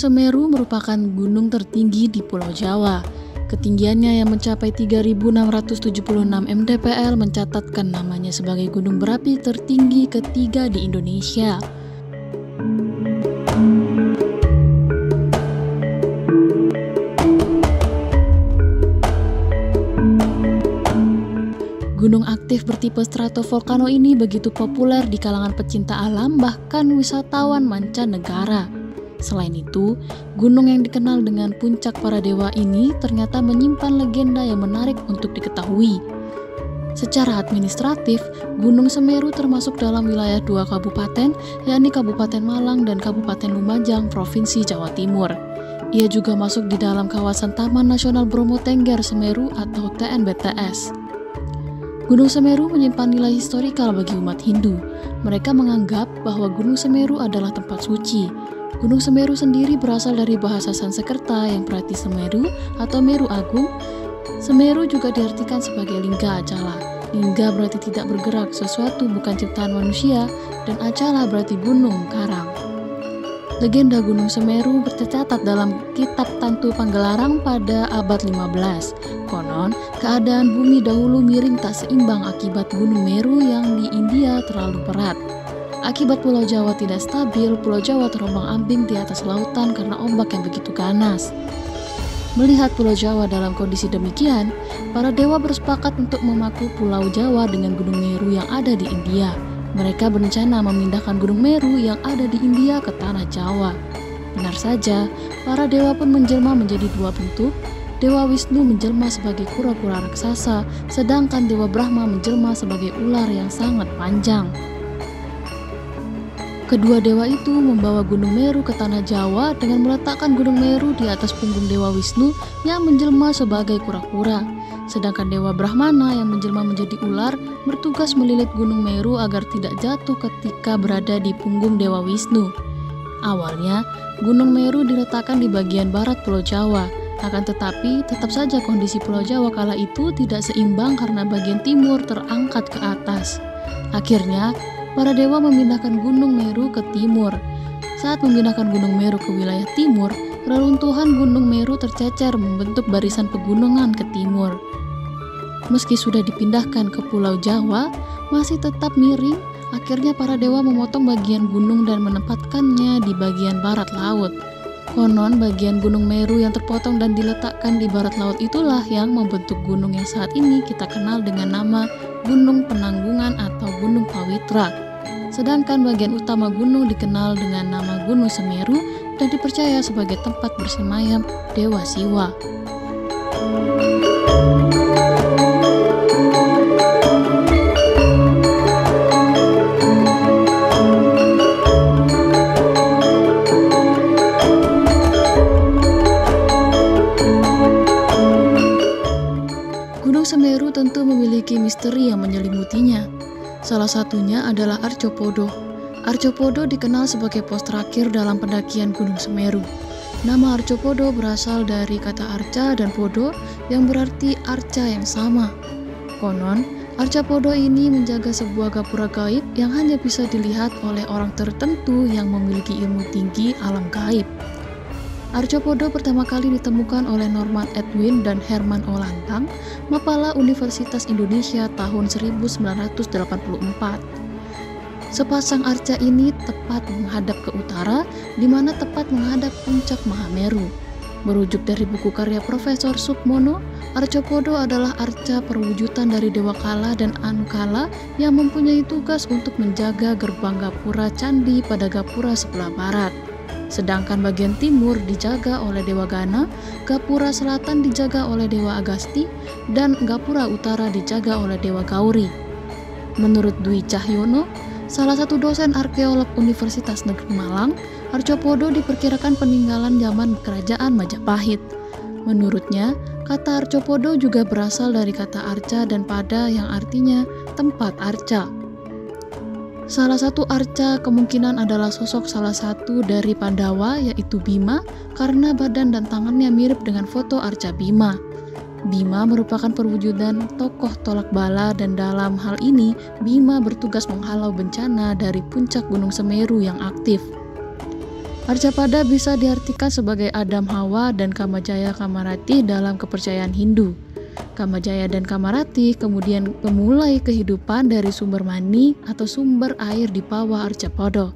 Semeru merupakan gunung tertinggi di Pulau Jawa. Ketinggiannya yang mencapai 3.676 mdpl mencatatkan namanya sebagai gunung berapi tertinggi ketiga di Indonesia. Gunung aktif bertipe stratovolcano ini begitu populer di kalangan pecinta alam bahkan wisatawan mancanegara. Selain itu, gunung yang dikenal dengan puncak para dewa ini ternyata menyimpan legenda yang menarik untuk diketahui. Secara administratif, Gunung Semeru termasuk dalam wilayah 2 kabupaten, yakni Kabupaten Malang dan Kabupaten Lumajang, Provinsi Jawa Timur. Ia juga masuk di dalam kawasan Taman Nasional Bromo Tengger Semeru atau TNBTS. Gunung Semeru menyimpan nilai historikal bagi umat Hindu. Mereka menganggap bahwa Gunung Semeru adalah tempat suci. Gunung Semeru sendiri berasal dari bahasa Sanskerta yang berarti Semeru atau Meru Agung. Semeru juga diartikan sebagai lingga acala. Lingga berarti tidak bergerak, sesuatu bukan ciptaan manusia, dan acala berarti gunung, karang. Legenda Gunung Semeru tercatat dalam Kitab Tantu Panggelarang pada abad 15. Konon, keadaan bumi dahulu miring tak seimbang akibat Gunung Meru yang di India terlalu berat. Akibat Pulau Jawa tidak stabil, Pulau Jawa terombang-ambing di atas lautan karena ombak yang begitu ganas. Melihat Pulau Jawa dalam kondisi demikian, para dewa bersepakat untuk memaku Pulau Jawa dengan Gunung Meru yang ada di India. Mereka berencana memindahkan Gunung Meru yang ada di India ke tanah Jawa. Benar saja, para dewa pun menjelma menjadi 2 bentuk. Dewa Wisnu menjelma sebagai kura-kura raksasa, sedangkan Dewa Brahma menjelma sebagai ular yang sangat panjang. Kedua dewa itu membawa Gunung Meru ke tanah Jawa dengan meletakkan Gunung Meru di atas punggung Dewa Wisnu yang menjelma sebagai kura-kura. Sedangkan Dewa Brahmana yang menjelma menjadi ular bertugas melilit Gunung Meru agar tidak jatuh ketika berada di punggung Dewa Wisnu. Awalnya, Gunung Meru diletakkan di bagian barat Pulau Jawa. Akan tetapi, tetap saja kondisi Pulau Jawa kala itu tidak seimbang karena bagian timur terangkat ke atas. Akhirnya, para dewa memindahkan Gunung Meru ke timur. Saat memindahkan Gunung Meru ke wilayah timur, reruntuhan Gunung Meru tercecer membentuk barisan pegunungan ke timur. Meski sudah dipindahkan ke Pulau Jawa, masih tetap miring. Akhirnya para dewa memotong bagian gunung dan menempatkannya di bagian barat laut. Konon bagian Gunung Meru yang terpotong dan diletakkan di barat laut itulah yang membentuk gunung yang saat ini kita kenal dengan nama Gunung Penanggungan atau Gunung Pawitra. Sedangkan bagian utama gunung dikenal dengan nama Gunung Semeru dan dipercaya sebagai tempat bersemayam Dewa Siwa. Gunung Semeru tentu memiliki misteri yang menyelimutinya. Salah satunya adalah Arcopodo. Arcopodo dikenal sebagai pos terakhir dalam pendakian Gunung Semeru. Nama Arcopodo berasal dari kata arca dan podo yang berarti arca yang sama. Konon, Arcopodo ini menjaga sebuah gapura gaib yang hanya bisa dilihat oleh orang tertentu yang memiliki ilmu tinggi alam gaib. Arcopodo pertama kali ditemukan oleh Norman Edwin dan Herman Olantang, Mapala Universitas Indonesia tahun 1984. Sepasang arca ini tepat menghadap ke utara, di mana tepat menghadap puncak Mahameru. Merujuk dari buku karya Profesor Sukmono, Arcopodo adalah arca perwujudan dari Dewa Kala dan Anukala yang mempunyai tugas untuk menjaga gerbang gapura candi pada gapura sebelah barat. Sedangkan bagian timur dijaga oleh Dewa Gana, gapura selatan dijaga oleh Dewa Agasti, dan gapura utara dijaga oleh Dewa Gauri. Menurut Dwi Cahyono, salah satu dosen arkeolog Universitas Negeri Malang, Arcopodo diperkirakan peninggalan zaman kerajaan Majapahit. Menurutnya, kata Arcopodo juga berasal dari kata arca dan pada yang artinya tempat arca. Salah satu arca kemungkinan adalah sosok salah satu dari Pandawa yaitu Bima karena badan dan tangannya mirip dengan foto arca Bima. Bima merupakan perwujudan tokoh tolak bala dan dalam hal ini Bima bertugas menghalau bencana dari puncak Gunung Semeru yang aktif. Arcapada bisa diartikan sebagai Adam Hawa dan Kamajaya Kamarati dalam kepercayaan Hindu. Kamajaya dan Kamarati kemudian memulai kehidupan dari sumber mani atau sumber air di bawah Arcapada.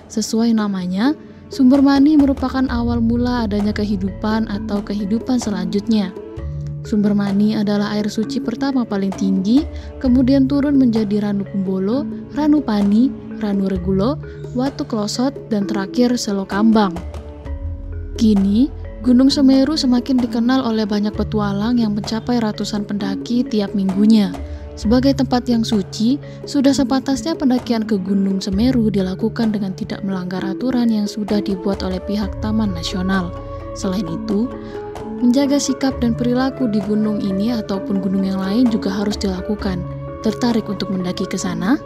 Sesuai namanya, sumber mani merupakan awal mula adanya kehidupan atau kehidupan selanjutnya. Sumber mani adalah air suci pertama paling tinggi, kemudian turun menjadi Ranu Kumbolo, Ranu Pani, Ranu Regulo, Watu Klosot, dan terakhir Selokambang. Kini, Gunung Semeru semakin dikenal oleh banyak petualang yang mencapai ratusan pendaki tiap minggunya. Sebagai tempat yang suci, sudah sepantasnya pendakian ke Gunung Semeru dilakukan dengan tidak melanggar aturan yang sudah dibuat oleh pihak Taman Nasional. Selain itu, menjaga sikap dan perilaku di gunung ini ataupun gunung yang lain juga harus dilakukan. Tertarik untuk mendaki ke sana?